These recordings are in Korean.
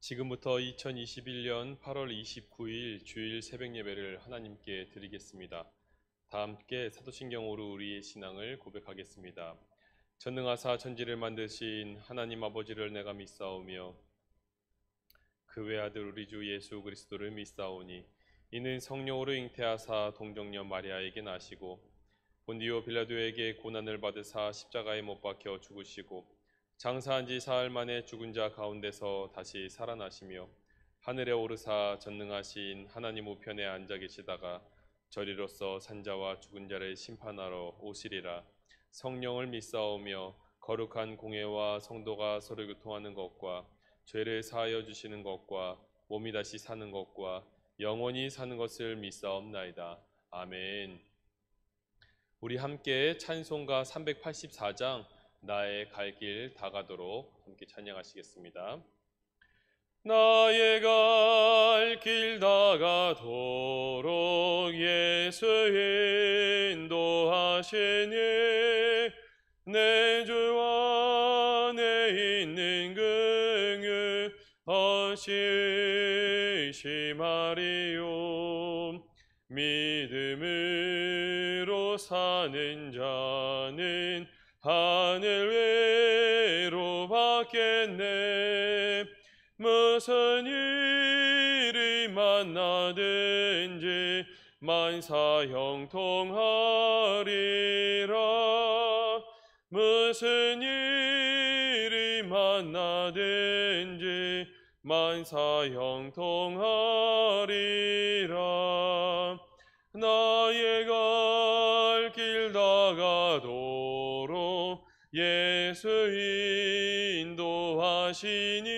지금부터 2021년 8월 29일 주일 새벽 예배를 하나님께 드리겠습니다. 다 함께 사도신경으로 우리의 신앙을 고백하겠습니다. 전능하사 천지를 만드신 하나님 아버지를 내가 믿사오며 그 외아들 우리 주 예수 그리스도를 믿사오니 이는 성령으로 잉태하사 동정녀 마리아에게 나시고 본디오 빌라도에게 고난을 받으사 십자가에 못 박혀 죽으시고 장사한 지 사흘 만에 죽은 자 가운데서 다시 살아나시며 하늘에 오르사 전능하신 하나님 우편에 앉아 계시다가 저리로서 산자와 죽은 자를 심판하러 오시리라. 성령을 믿사오며 거룩한 공회와 성도가 서로 교통하는 것과 죄를 사하여 주시는 것과 몸이 다시 사는 것과 영원히 사는 것을 믿사옵나이다. 아멘. 우리 함께 찬송가 384장 나의 갈 길 다가도록 함께 찬양하시겠습니다. 나의 갈 길 다가도록 예수 인도하시니 내 주 안에 있는 긍휼 어시시마리요. 믿음으로 사는 자는 하늘 외로 받겠네. 무슨 일이 만나든지 만사 형통하리라. 무슨 일이 만나든지 만사 형통하리라. 나의 갈 길 다가도록 예수 인도하시니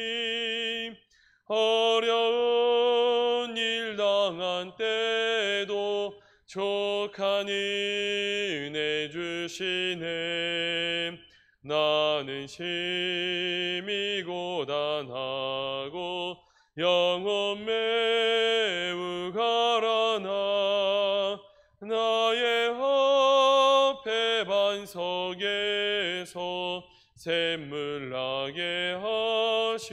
어려운 일 당한 때도 족한 은혜 주시네. 나는 심히 고단하고 영혼 매우 가라나 나의 앞에 반석에서 샘물 나게 하시네.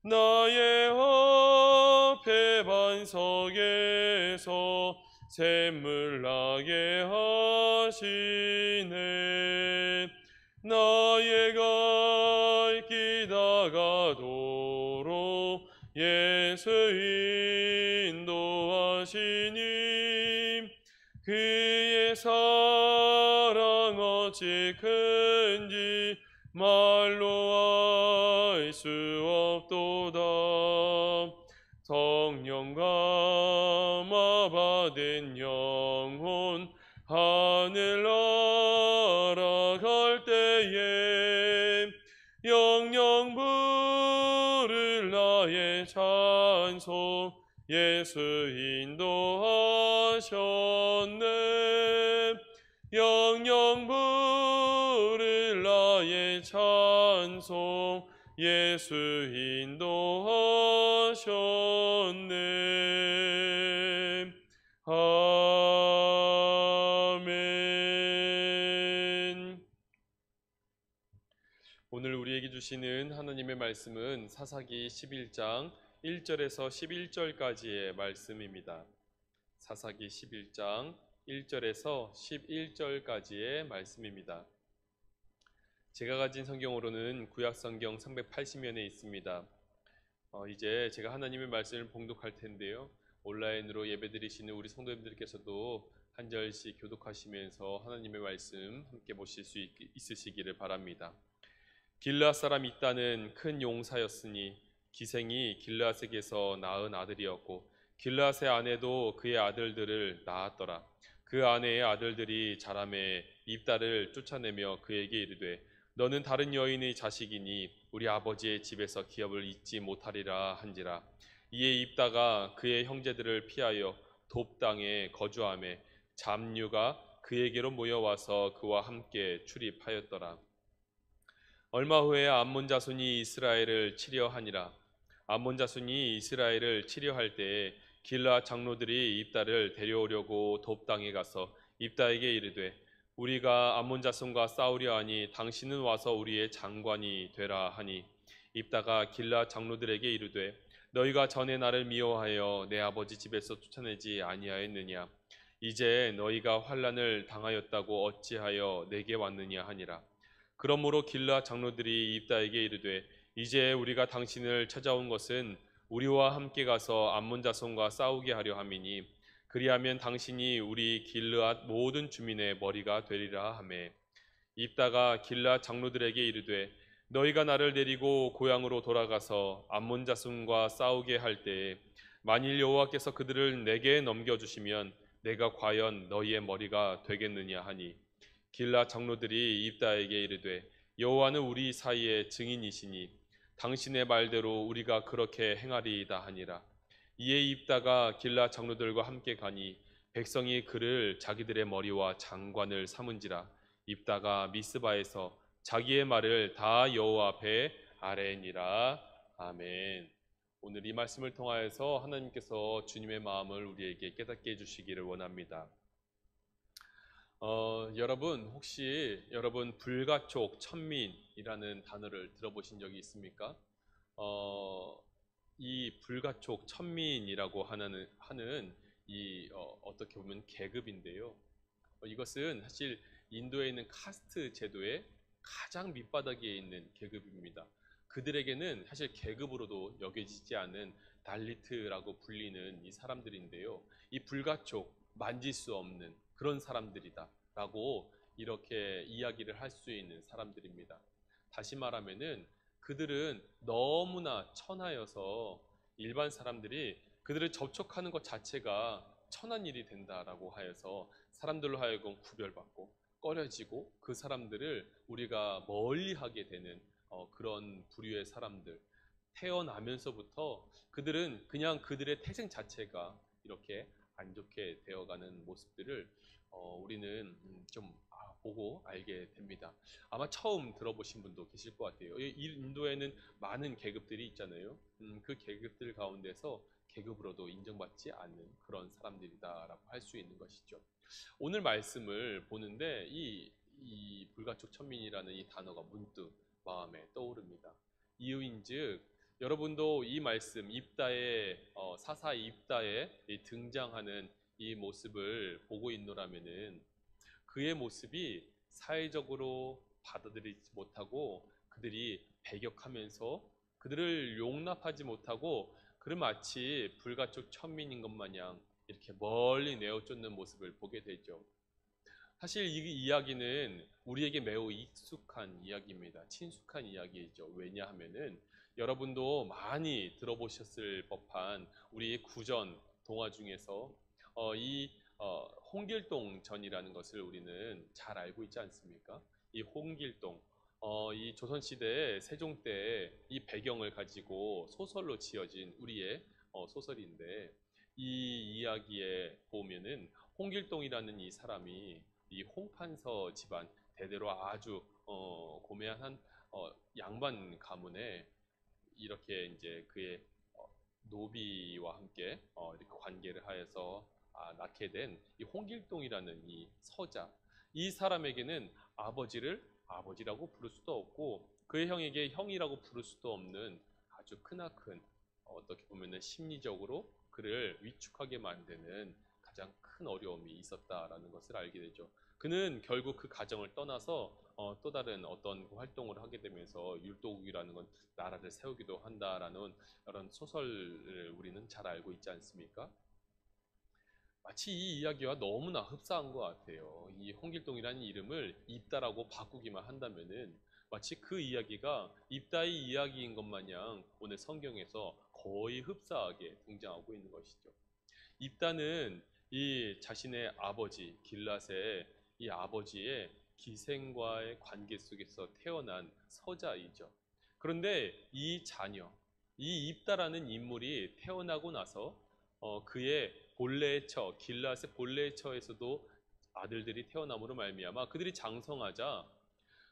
나의 앞에 반석에서 샘물 나게 하시네. 나의 갈 길 다가도록 예수 인도하시니 그의 사랑 어찌 큰지 말로 알 수 없도다. 성령 감화 받은 영혼 하늘 날아갈 때에 영영 부를 나의 찬송 예수 인도하셨네. 영영 부를 나의 찬송 예수 인도하셨네. 아멘. 오늘 우리에게 주시는 하나님의 말씀은 사사기 11장 1절에서 11절까지의 말씀입니다. 사사기 11장 1절에서 11절까지의 말씀입니다. 제가 가진 성경으로는 구약 성경 380면에 있습니다. 이제 제가 하나님의 말씀을 봉독할 텐데요. 온라인으로 예배드리시는 우리 성도님들께서도 한 절씩 교독하시면서 하나님의 말씀 함께 보실 수 있으시기를 바랍니다. 길르앗 사람 잇다는 큰 용사였으니 기생이 길르앗에게서 낳은 아들이었고 길르앗의 아내도 그의 아들들을 낳았더라. 그 아내의 아들들이 자라매 입다를 쫓아내며 그에게 이르되 너는 다른 여인의 자식이니 우리 아버지의 집에서 기업을 잊지 못하리라 한지라. 이에 입다가 그의 형제들을 피하여 돕 땅에 거주하매 잡류가 그에게로 모여와서 그와 함께 출입하였더라. 얼마 후에 암몬 자손이 이스라엘을 치려하니라. 암몬 자손이 이스라엘을 치려할 때에 길르앗 장로들이 입다를 데려오려고 돕 땅에 가서 입다에게 이르되 우리가 암몬 자손과 싸우려 하니 당신은 와서 우리의 장관이 되라 하니 입다가 길라 장로들에게 이르되 너희가 전에 나를 미워하여 내 아버지 집에서 쫓아내지 아니하였느냐? 이제 너희가 환난을 당하였다고 어찌하여 내게 왔느냐 하니라. 그러므로 길라 장로들이 입다에게 이르되 이제 우리가 당신을 찾아온 것은 우리와 함께 가서 암몬 자손과 싸우게 하려 함이니 그리하면 당신이 우리 길르앗 모든 주민의 머리가 되리라 하매 입다가 길라 장로들에게 이르되 너희가 나를 데리고 고향으로 돌아가서 암몬 자손과 싸우게 할 때에 만일 여호와께서 그들을 내게 넘겨주시면 내가 과연 너희의 머리가 되겠느냐 하니 길라 장로들이 입다에게 이르되 여호와는 우리 사이의 증인이시니 당신의 말대로 우리가 그렇게 행하리이다 하니라. 이에 입다가 길라 장로들과 함께 가니 백성이 그를 자기들의 머리와 장관을 삼은지라. 입다가 미스바에서 자기의 말을 다 여호와 앞에 아뢰니라. 아멘. 오늘 이 말씀을 통하여서 하나님께서 주님의 마음을 우리에게 깨닫게 해주시기를 원합니다. 여러분 혹시 여러분 불가촉 천민이라는 단어를 들어보신 적이 있습니까? 이 불가촉 천민이라고 하는 이 어떻게 보면 계급인데요. 이것은 사실 인도에 있는 카스트 제도의 가장 밑바닥에 있는 계급입니다. 그들에게는 사실 계급으로도 여겨지지 않은 달리트라고 불리는 이 사람들인데요. 이 불가촉, 만질 수 없는 그런 사람들이다 라고 이렇게 이야기를 할 수 있는 사람들입니다. 다시 말하면은 그들은 너무나 천하여서 일반 사람들이 그들을 접촉하는 것 자체가 천한 일이 된다라고 하여서 사람들로 하여금 구별받고 꺼려지고 그 사람들을 우리가 멀리하게 되는 그런 부류의 사람들. 태어나면서부터 그들은 그냥 그들의 태생 자체가 이렇게 안 좋게 되어가는 모습들을 우리는 좀 보고 알게 됩니다. 아마 처음 들어보신 분도 계실 것 같아요. 이 인도에는 많은 계급들이 있잖아요. 그 계급들 가운데서 계급으로도 인정받지 않는 그런 사람들이다라고 할 수 있는 것이죠. 오늘 말씀을 보는데 이 불가촉 천민이라는 이 단어가 문득 마음에 떠오릅니다. 이유인즉 여러분도 이 말씀 입다의 사사 입다에 등장하는 이 모습을 보고 있노라면은 그의 모습이 사회적으로 받아들이지 못하고 그들이 배격하면서 그들을 용납하지 못하고 그를 마치 불가촉 천민인 것 마냥 이렇게 멀리 내어쫓는 모습을 보게 되죠. 사실 이 이야기는 우리에게 매우 익숙한 이야기입니다. 친숙한 이야기이죠. 왜냐하면은 여러분도 많이 들어보셨을 법한 우리 구전 동화 중에서 이 홍길동 전이라는 것을 우리는 잘 알고 있지 않습니까? 이 홍길동, 이 조선시대 세종 때 이 배경을 가지고 소설로 지어진 우리의 소설인데 이 이야기에 보면은 홍길동이라는 이 사람이 이 홍판서 집안 대대로 아주 고매한 양반 가문에 이렇게 이제 그의 노비와 함께 이렇게 관계를 하여서 낳게 된 이 홍길동이라는 이 서자, 이 사람에게는 아버지를 아버지라고 부를 수도 없고 그의 형에게 형이라고 부를 수도 없는 아주 크나큰 어떻게 보면은 심리적으로 그를 위축하게 만드는 가장 큰 어려움이 있었다라는 것을 알게 되죠. 그는 결국 그 가정을 떠나서 또 다른 어떤 활동을 하게 되면서 율도국이라는 건 나라를 세우기도 한다라는 이런 소설을 우리는 잘 알고 있지 않습니까? 마치 이 이야기와 너무나 흡사한 것 같아요. 이 홍길동이라는 이름을 입다라고 바꾸기만 한다면은 마치 그 이야기가 입다의 이야기인 것 마냥 오늘 성경에서 거의 흡사하게 등장하고 있는 것이죠. 입다는 이 자신의 아버지 길랏의 이 아버지의 기생과의 관계 속에서 태어난 서자이죠. 그런데 이 자녀, 이 입다라는 인물이 태어나고 나서 그의 본래의 처, 길랏의 본래의 처에서도 아들들이 태어남으로 말미암아 그들이 장성하자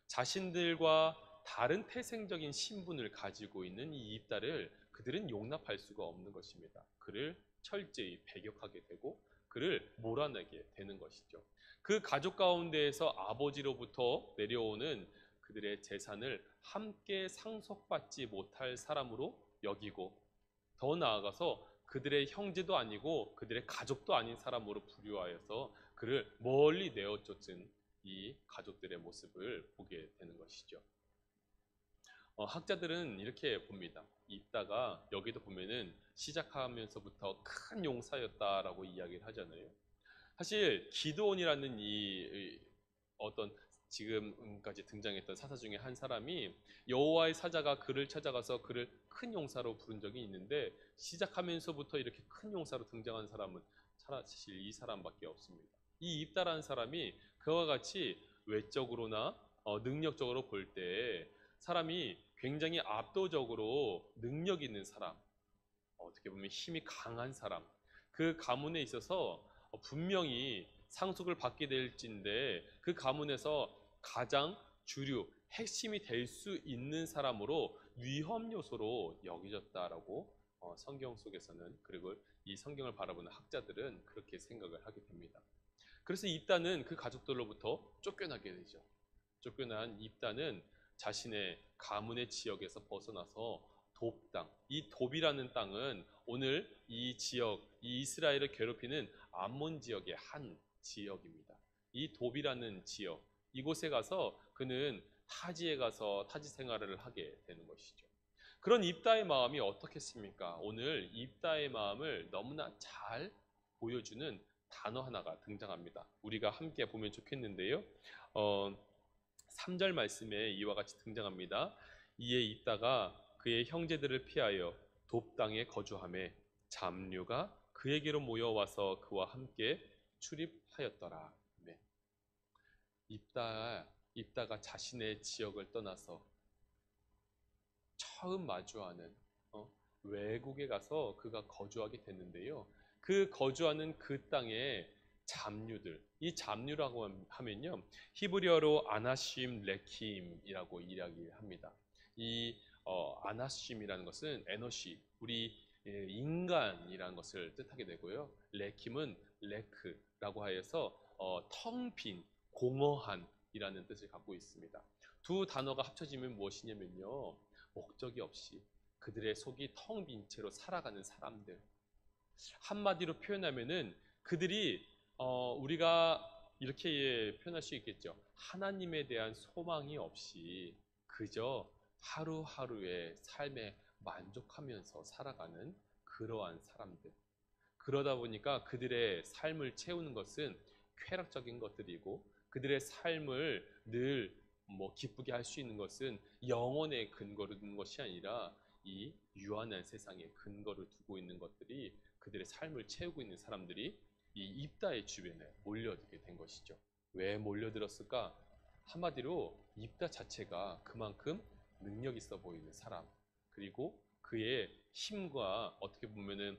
자신들과 다른 태생적인 신분을 가지고 있는 이 입다를 그들은 용납할 수가 없는 것입니다. 그를 철저히 배격하게 되고 그를 몰아내게 되는 것이죠. 그 가족 가운데에서 아버지로부터 내려오는 그들의 재산을 함께 상속받지 못할 사람으로 여기고, 더 나아가서 그들의 형제도 아니고 그들의 가족도 아닌 사람으로 부류하여서 그를 멀리 내어쫓은 이 가족들의 모습을 보게 되는 것이죠. 학자들은 이렇게 봅니다. 입다가 여기도 보면은 시작하면서부터 큰 용사였다라고 이야기를 하잖아요. 사실 기드온이라는 이 어떤 지금까지 등장했던 사사 중에 한 사람이 여호와의 사자가 그를 찾아가서 그를 큰 용사로 부른 적이 있는데, 시작하면서부터 이렇게 큰 용사로 등장한 사람은 사실 이 사람밖에 없습니다. 이 입다라는 사람이 그와 같이 외적으로나 능력적으로 볼 때 사람이 굉장히 압도적으로 능력 있는 사람, 어떻게 보면 힘이 강한 사람, 그 가문에 있어서 분명히 상속을 받게 될진데 그 가문에서 가장 주류, 핵심이 될 수 있는 사람으로 위험 요소로 여겨졌다라고 성경 속에서는, 그리고 이 성경을 바라보는 학자들은 그렇게 생각을 하게 됩니다. 그래서 입다는 그 가족들로부터 쫓겨나게 되죠. 쫓겨난 입다는 자신의 가문의 지역에서 벗어나서 돕 땅, 이 돕이라는 땅은 오늘 이 지역, 이 이스라엘을 괴롭히는 암몬 지역의 한 지역입니다. 이 돕이라는 지역, 이곳에 가서 그는 타지에 가서 타지 생활을 하게 되는 것이죠. 그런 입다의 마음이 어떻겠습니까? 오늘 입다의 마음을 너무나 잘 보여주는 단어 하나가 등장합니다. 우리가 함께 보면 좋겠는데요. 3절 말씀에 이와 같이 등장합니다. 이에 입다가 그의 형제들을 피하여 돕 땅에 거주하매 잡류가 그에게로 모여와서 그와 함께 출입하였더라. 네. 입다가 자신의 지역을 떠나서 처음 마주하는 외국에 가서 그가 거주하게 됐는데요. 그 거주하는 그 땅에 잡류들, 이 잡류라고 하면요, 히브리어로 아나심 레킴이라고 이야기합니다. 이 아나심이라는 것은 에너시, 우리 인간이라는 것을 뜻하게 되고요. 레킴은 레크라고 하여서 텅 빈, 공허한이라는 뜻을 갖고 있습니다. 두 단어가 합쳐지면 무엇이냐면요, 목적이 없이 그들의 속이 텅 빈 채로 살아가는 사람들. 한마디로 표현하면은 그들이 우리가 이렇게 표현할 수 있겠죠. 하나님에 대한 소망이 없이 그저 하루하루의 삶에 만족하면서 살아가는 그러한 사람들. 그러다 보니까 그들의 삶을 채우는 것은 쾌락적인 것들이고, 그들의 삶을 늘 기쁘게 할 수 있는 것은 영혼의 근거를 두는 것이 아니라 이 유한한 세상에 근거를 두고 있는 것들이, 그들의 삶을 채우고 있는 사람들이 이 입다의 주변에 몰려들게 된 것이죠. 왜 몰려들었을까? 한마디로 입다 자체가 그만큼 능력 있어 보이는 사람, 그리고 그의 힘과 어떻게 보면은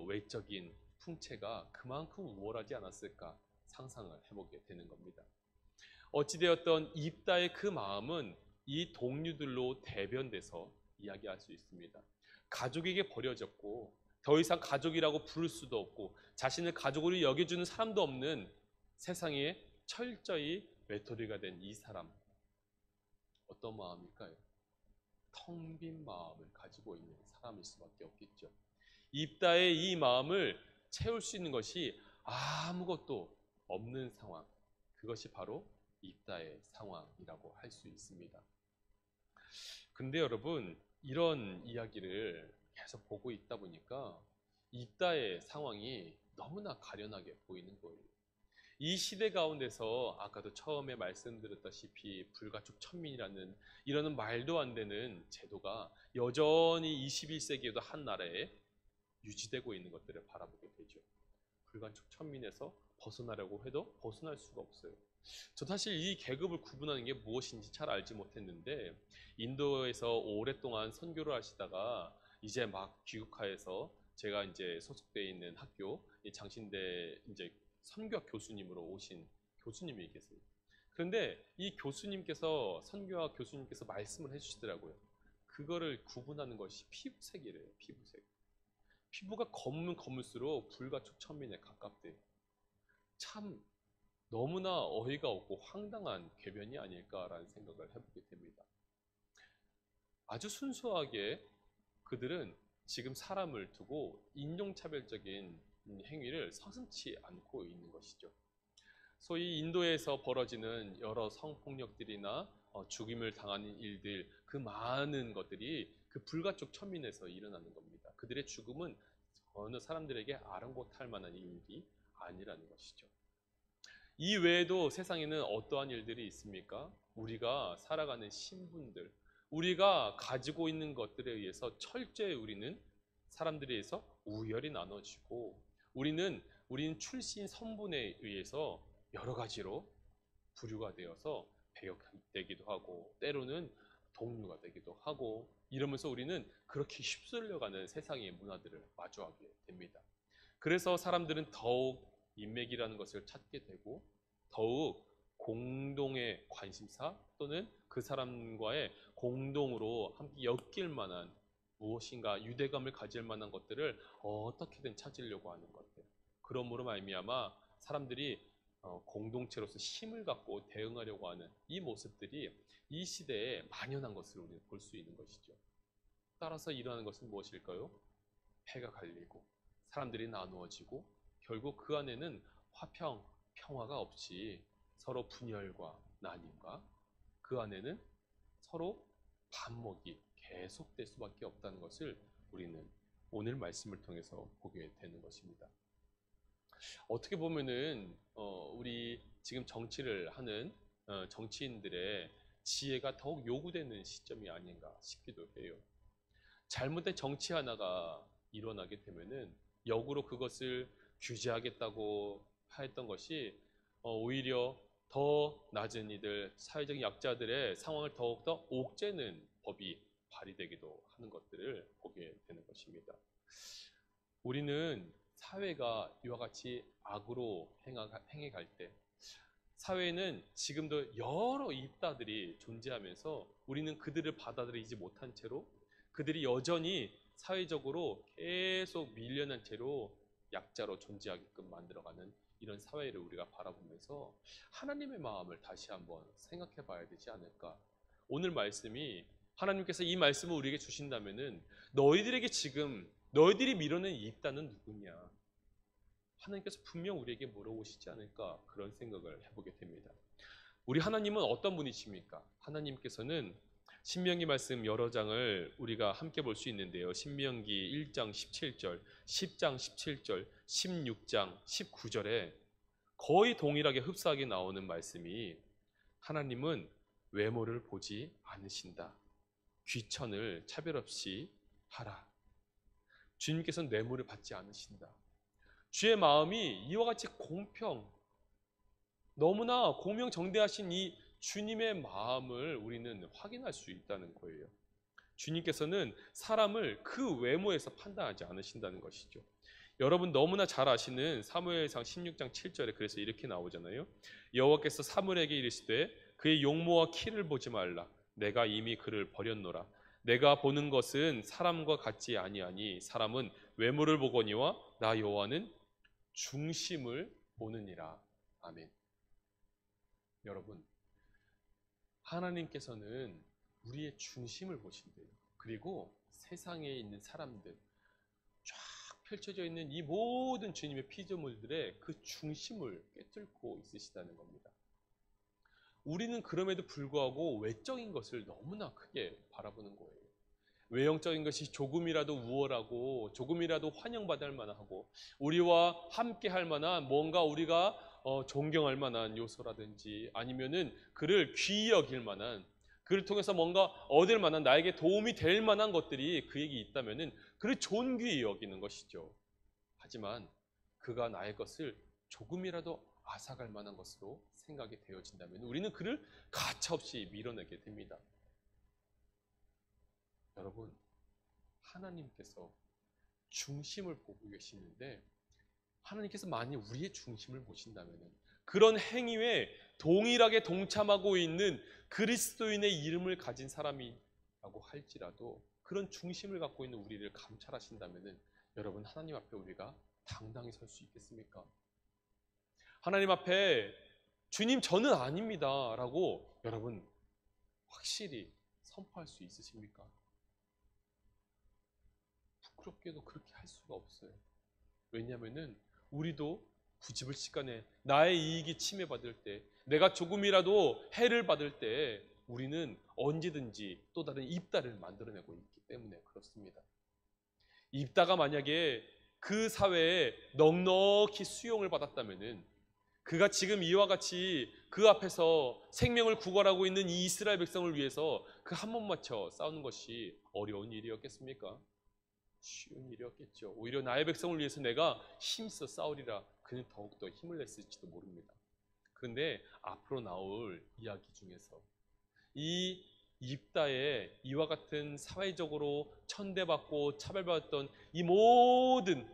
외적인 풍채가 그만큼 우월하지 않았을까 상상을 해보게 되는 겁니다. 어찌되었던 입다의 그 마음은 이 동료들로 대변돼서 이야기할 수 있습니다. 가족에게 버려졌고 더 이상 가족이라고 부를 수도 없고 자신을 가족으로 여겨주는 사람도 없는 세상에 철저히 외톨이가 된 이 사람, 어떤 마음일까요? 텅 빈 마음을 가지고 있는 사람일 수밖에 없겠죠. 입다의 이 마음을 채울 수 있는 것이 아무것도 없는 상황, 그것이 바로 입다의 상황이라고 할 수 있습니다. 근데 여러분, 이런 이야기를 계속 보고 있다 보니까 입다의 상황이 너무나 가련하게 보이는 거예요. 이 시대 가운데서 아까도 처음에 말씀드렸다시피 불가촉 천민이라는 이러는 말도 안 되는 제도가 여전히 21세기에도 한 나라에 유지되고 있는 것들을 바라보게 되죠. 불가촉 천민에서 벗어나려고 해도 벗어날 수가 없어요. 저 사실 이 계급을 구분하는 게 무엇인지 잘 알지 못했는데, 인도에서 오랫동안 선교를 하시다가 이제 막 귀국하여서 제가 이제 소속되어 있는 학교 장신대 이제 선교학 교수님으로 오신 교수님이 계세요. 그런데 이 교수님께서, 선교학 교수님께서 말씀을 해주시더라고요. 그거를 구분하는 것이 피부색이래요. 피부색. 피부가 검으면 검을수록 불가촉 천민에 가깝대요. 참 너무나 어이가 없고 황당한 궤변이 아닐까라는 생각을 해보게 됩니다. 아주 순수하게 그들은 지금 사람을 두고 인종차별적인 행위를 서슴지 않고 있는 것이죠. 소위 인도에서 벌어지는 여러 성폭력들이나 죽임을 당하는 일들, 그 많은 것들이 그 불가촉 천민에서 일어나는 겁니다. 그들의 죽음은 어느 사람들에게 아랑곳할 만한 일이 아니라는 것이죠. 이 외에도 세상에는 어떠한 일들이 있습니까? 우리가 살아가는 신분들, 우리가 가지고 있는 것들에 의해서 철저히 우리는 사람들에 의해서 우열이 나눠지고 우리는 출신 성분에 의해서 여러 가지로 부류가 되어서 배격되기도 하고 때로는 동류가 되기도 하고 이러면서 우리는 그렇게 휩쓸려가는 세상의 문화들을 마주하게 됩니다. 그래서 사람들은 더욱 인맥이라는 것을 찾게 되고 더욱 공동의 관심사 또는 그 사람과의 공동으로 함께 엮일 만한 무엇인가 유대감을 가질 만한 것들을 어떻게든 찾으려고 하는 것들. 그러므로 말미암아 사람들이 공동체로서 힘을 갖고 대응하려고 하는 이 모습들이 이 시대에 만연한 것을 우리는 볼 수 있는 것이죠. 따라서 일어나는 것은 무엇일까요? 패가 갈리고 사람들이 나누어지고 결국 그 안에는 평화가 없이 서로 분열과 나님과 그 안에는 서로 반목이 계속될 수밖에 없다는 것을 우리는 오늘 말씀을 통해서 보게 되는 것입니다. 어떻게 보면은 우리 지금 정치를 하는 정치인들의 지혜가 더욱 요구되는 시점이 아닌가 싶기도 해요. 잘못된 정치 하나가 일어나게 되면은 역으로 그것을 규제하겠다고 했던 것이 오히려 더 낮은 이들, 사회적 약자들의 상황을 더욱더 옥죄는 법이 발휘되기도 하는 것들을 보게 되는 것입니다. 우리는 사회가 이와 같이 악으로 행해갈 때 사회에는 지금도 여러 입다들이 존재하면서 우리는 그들을 받아들이지 못한 채로 그들이 여전히 사회적으로 계속 밀려난 채로 약자로 존재하게끔 만들어가는 이런 사회를 우리가 바라보면서 하나님의 마음을 다시 한번 생각해 봐야 되지 않을까. 오늘 말씀이 하나님께서 이 말씀을 우리에게 주신다면은 너희들에게 지금 너희들이 밀어낸 이 입다는 누구냐? 하나님께서 분명 우리에게 물어보시지 않을까 그런 생각을 해보게 됩니다. 우리 하나님은 어떤 분이십니까? 하나님께서는 신명기 말씀 여러 장을 우리가 함께 볼 수 있는데요. 신명기 1장 17절, 10장 17절, 16장 19절에 거의 동일하게 흡사하게 나오는 말씀이 하나님은 외모를 보지 않으신다. 귀천을 차별 없이 하라. 주님께서는 뇌물을 받지 않으신다. 주의 마음이 이와 같이 너무나 공명정대하신 이 주님의 마음을 우리는 확인할 수 있다는 거예요. 주님께서는 사람을 그 외모에서 판단하지 않으신다는 것이죠. 여러분 너무나 잘 아시는 사무엘상 16장 7절에 그래서 이렇게 나오잖아요. 여호와께서 사무엘에게 이르시되 그의 용모와 키를 보지 말라. 내가 이미 그를 버렸노라. 내가 보는 것은 사람과 같지 아니하니 사람은 외모를 보거니와 나 여호와는 중심을 보느니라. 아멘. 여러분, 하나님께서는 우리의 중심을 보신대요. 그리고 세상에 있는 사람들, 쫙 펼쳐져 있는 이 모든 주님의 피조물들의 그 중심을 꿰뚫고 있으시다는 겁니다. 우리는 그럼에도 불구하고 외적인 것을 너무나 크게 바라보는 거예요. 외형적인 것이 조금이라도 우월하고 조금이라도 환영받을 만하고 우리와 함께 할 만한 뭔가 우리가 존경할 만한 요소라든지 아니면은 그를 귀히 여길 만한 그를 통해서 뭔가 얻을 만한 나에게 도움이 될 만한 것들이 그에게 있다면은 그를 존귀히 여기는 것이죠. 하지만 그가 나의 것을 조금이라도 앗아갈 만한 것으로 생각이 되어진다면 우리는 그를 가차없이 밀어내게 됩니다. 여러분, 하나님께서 중심을 보고 계시는데 하나님께서 만약 우리의 중심을 보신다면 그런 행위에 동일하게 동참하고 있는 그리스도인의 이름을 가진 사람이라고 할지라도 그런 중심을 갖고 있는 우리를 감찰하신다면 여러분 하나님 앞에 우리가 당당히 설 수 있겠습니까? 하나님 앞에 주님 저는 아닙니다 라고 여러분 확실히 선포할 수 있으십니까? 부끄럽게도 그렇게 할 수가 없어요. 왜냐하면은 우리도 부집을 시간에 나의 이익이 침해받을 때, 내가 조금이라도 해를 받을 때 우리는 언제든지 또 다른 입다를 만들어내고 있기 때문에 그렇습니다. 입다가 만약에 그 사회에 넉넉히 수용을 받았다면은 그가 지금 이와 같이 그 앞에서 생명을 구걸하고 있는 이 이스라엘 백성을 위해서 그 한 몸 맞춰 싸우는 것이 어려운 일이었겠습니까? 쉬운 일이었겠죠. 오히려 나의 백성을 위해서 내가 힘써 싸우리라 그는 더욱더 힘을 냈을지도 모릅니다. 그런데 앞으로 나올 이야기 중에서 이 입다에 이와 같은 사회적으로 천대받고 차별받았던 이 모든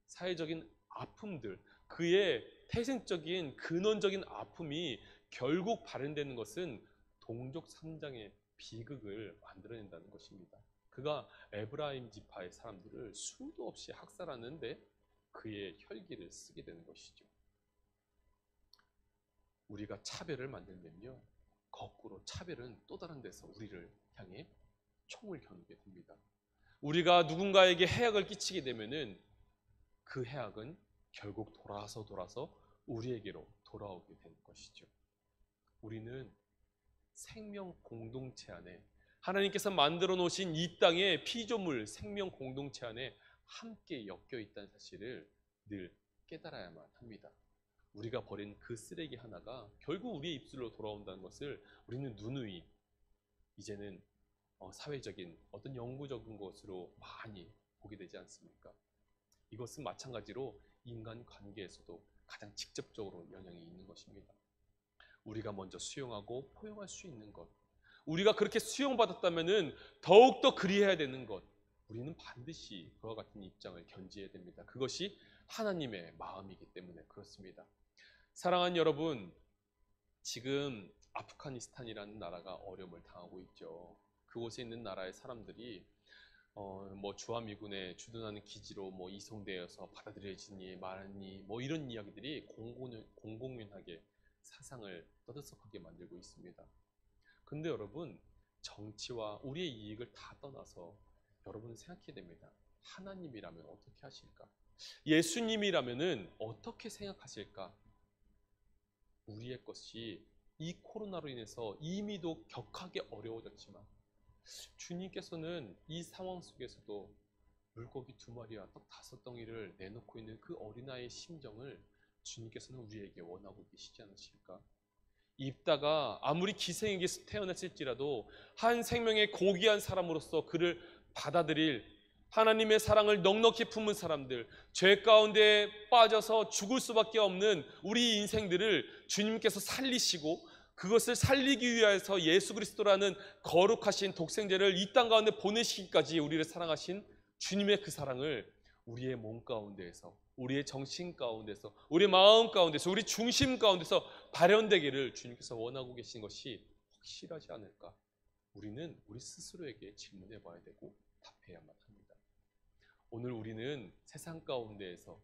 사회적인 아픔들, 그의 태생적인 근원적인 아픔이 결국 발현되는 것은 동족 3장의 비극을 만들어낸다는 것입니다. 그가 에브라임 지파의 사람들을 수도 없이 학살하는데 그의 혈기를 쓰게 되는 것이죠. 우리가 차별을 만들면요, 거꾸로 차별은 또 다른 데서 우리를 향해 총을 겨누게 됩니다. 우리가 누군가에게 해악을 끼치게 되면은 그 해악은 결국 돌아서 우리에게로 돌아오게 되는 것이죠. 우리는 생명 공동체 안에, 하나님께서 만들어 놓으신 이 땅의 피조물 생명 공동체 안에 함께 엮여 있다는 사실을 늘 깨달아야만 합니다. 우리가 버린 그 쓰레기 하나가 결국 우리의 입술로 돌아온다는 것을 우리는 누누이 이제는 사회적인 어떤 영구적인 것으로 많이 보게 되지 않습니까? 이것은 마찬가지로 인간 관계에서도 가장 직접적으로 영향이 있는 것입니다. 우리가 먼저 수용하고 포용할 수 있는 것, 우리가 그렇게 수용받았다면 더욱더 그리해야 되는 것, 우리는 반드시 그와 같은 입장을 견지해야 됩니다. 그것이 하나님의 마음이기 때문에 그렇습니다. 사랑하는 여러분, 지금 아프가니스탄이라는 나라가 어려움을 당하고 있죠. 그곳에 있는 나라의 사람들이 주한미군에 주둔하는 기지로 이송되어서 받아들여지니 말았니 이런 이야기들이 공공연하게 사상을 떠들썩하게 만들고 있습니다. 근데 여러분, 정치와 우리의 이익을 다 떠나서 여러분은 생각해야 됩니다. 하나님이라면 어떻게 하실까? 예수님이라면 어떻게 생각하실까? 우리의 것이 이 코로나로 인해서 이미도 격하게 어려워졌지만 주님께서는 이 상황 속에서도 물고기 2마리와 떡 5덩이를 내놓고 있는 그 어린아이의 심정을 주님께서는 우리에게 원하고 계시지 않으실까? 입다가 아무리 기생에게서 태어났을지라도 한 생명의 고귀한 사람으로서 그를 받아들일 하나님의 사랑을 넉넉히 품은 사람들, 죄 가운데 빠져서 죽을 수밖에 없는 우리 인생들을 주님께서 살리시고 그것을 살리기 위해서 예수 그리스도라는 거룩하신 독생자를 이 땅 가운데 보내시기까지 우리를 사랑하신 주님의 그 사랑을 우리의 몸 가운데에서, 우리의 정신 가운데서, 우리의 마음 가운데서, 우리 중심 가운데서 발현되기를 주님께서 원하고 계신 것이 확실하지 않을까? 우리는 우리 스스로에게 질문해 봐야 되고 답해야만 합니다. 오늘 우리는 세상 가운데에서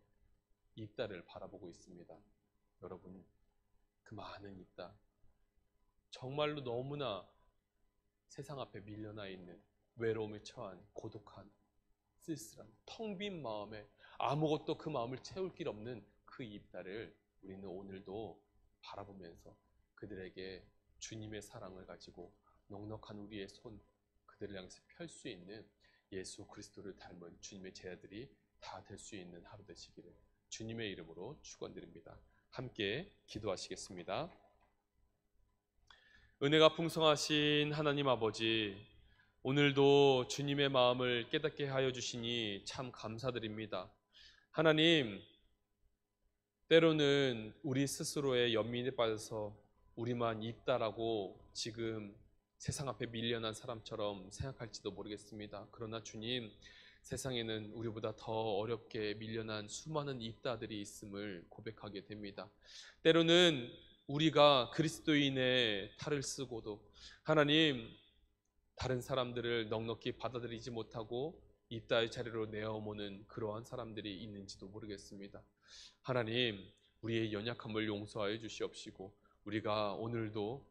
입다를 바라보고 있습니다. 여러분, 그 많은 입다, 정말로 너무나 세상 앞에 밀려나 있는 외로움에 처한 고독한 쓸쓸한 텅 빈 마음에 아무것도 그 마음을 채울 길 없는 그 입다를 우리는 오늘도 바라보면서 그들에게 주님의 사랑을 가지고 넉넉한 우리의 손, 그들을 향해서 펼 수 있는 예수 그리스도를 닮은 주님의 제자들이 다 될 수 있는 하루 되시기를 주님의 이름으로 축원드립니다. 함께 기도하시겠습니다. 은혜가 풍성하신 하나님 아버지, 오늘도 주님의 마음을 깨닫게 하여 주시니 참 감사드립니다. 하나님, 때로는 우리 스스로의 연민에 빠져서 우리만 입다라고 지금 세상 앞에 밀려난 사람처럼 생각할지도 모르겠습니다. 그러나 주님, 세상에는 우리보다 더 어렵게 밀려난 수많은 입다들이 있음을 고백하게 됩니다. 때로는 우리가 그리스도인의 탈을 쓰고도 하나님, 다른 사람들을 넉넉히 받아들이지 못하고 입다의 자리로 내어오는 그러한 사람들이 있는지도 모르겠습니다. 하나님, 우리의 연약함을 용서하여 주시옵시고 우리가 오늘도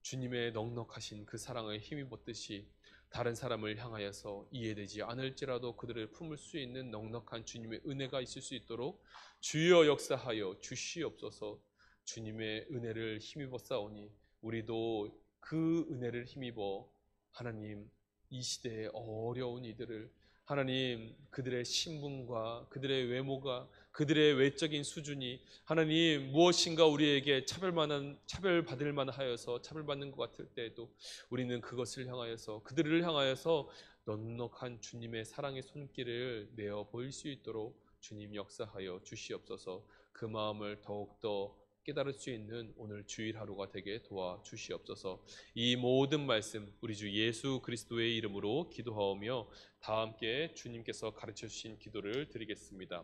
주님의 넉넉하신 그 사랑을 힘입었듯이 다른 사람을 향하여서 이해되지 않을지라도 그들을 품을 수 있는 넉넉한 주님의 은혜가 있을 수 있도록 주여 역사하여 주시옵소서. 주님의 은혜를 힘입어 싸우니 우리도 그 은혜를 힘입어 하나님, 이 시대의 어려운 이들을 하나님, 그들의 신분과 그들의 외모가, 그들의 외적인 수준이 하나님 무엇인가 우리에게 차별받을 만하여서 차별받는 것 같을 때에도 우리는 그것을 향하여서, 그들을 향하여서 넉넉한 주님의 사랑의 손길을 내어 보일 수 있도록 주님 역사하여 주시옵소서. 그 마음을 더욱더 깨달을 수 있는 오늘 주일 하루가 되게 도와주시옵소서. 이 모든 말씀 우리 주 예수 그리스도의 이름으로 기도하오며 다 함께 주님께서 가르쳐 주신 기도를 드리겠습니다.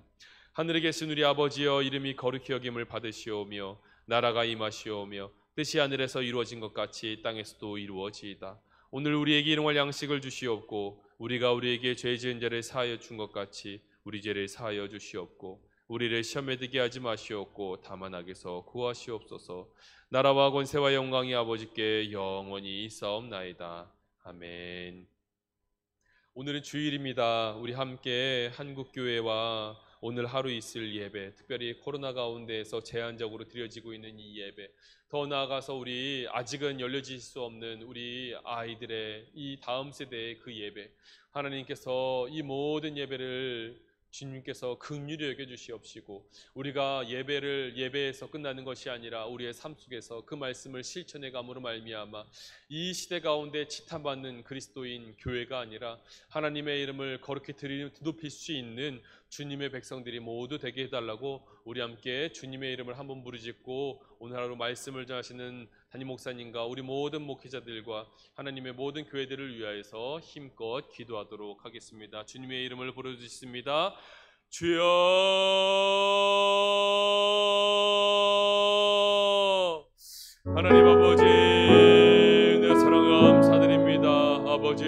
하늘에 계신 우리 아버지여, 이름이 거룩히 여김을 받으시오며 나라가 임하시오며 뜻이 하늘에서 이루어진 것 같이 땅에서도 이루어지이다. 오늘 우리에게 일용할 양식을 주시옵고 우리가 우리에게 죄 지은 자를 사하여 준 것 같이 우리 죄를 사하여 주시옵고 우리를 시험에 들게 하지 마시옵고 다만 악에서 구하시옵소서. 나라와 권세와 영광이 아버지께 영원히 있사옵나이다. 아멘. 오늘은 주일입니다. 우리 함께 한국교회와 오늘 하루 있을 예배, 특별히 코로나 가운데에서 제한적으로 드려지고 있는 이 예배, 더 나아가서 우리 아직은 열려질 수 없는 우리 아이들의 이 다음 세대의 그 예배, 하나님께서 이 모든 예배를 주님께서 긍휼히 여겨주시옵시고 우리가 예배에서 끝나는 것이 아니라 우리의 삶 속에서 그 말씀을 실천해 감으로 말미암아 이 시대 가운데 지탄받는 그리스도인 교회가 아니라 하나님의 이름을 거룩히 드높일 수 있는 주님의 백성들이 모두 되게 해달라고 우리 함께 주님의 이름을 한번 부르짖고 오늘 하루 말씀을 전하시는 담임 목사님과 우리 모든 목회자들과 하나님의 모든 교회들을 위하여서 힘껏 기도하도록 하겠습니다. 주님의 이름을 부르짖습니다. 주여, 하나님 아버지, 내 사랑 감사드립니다. 아버지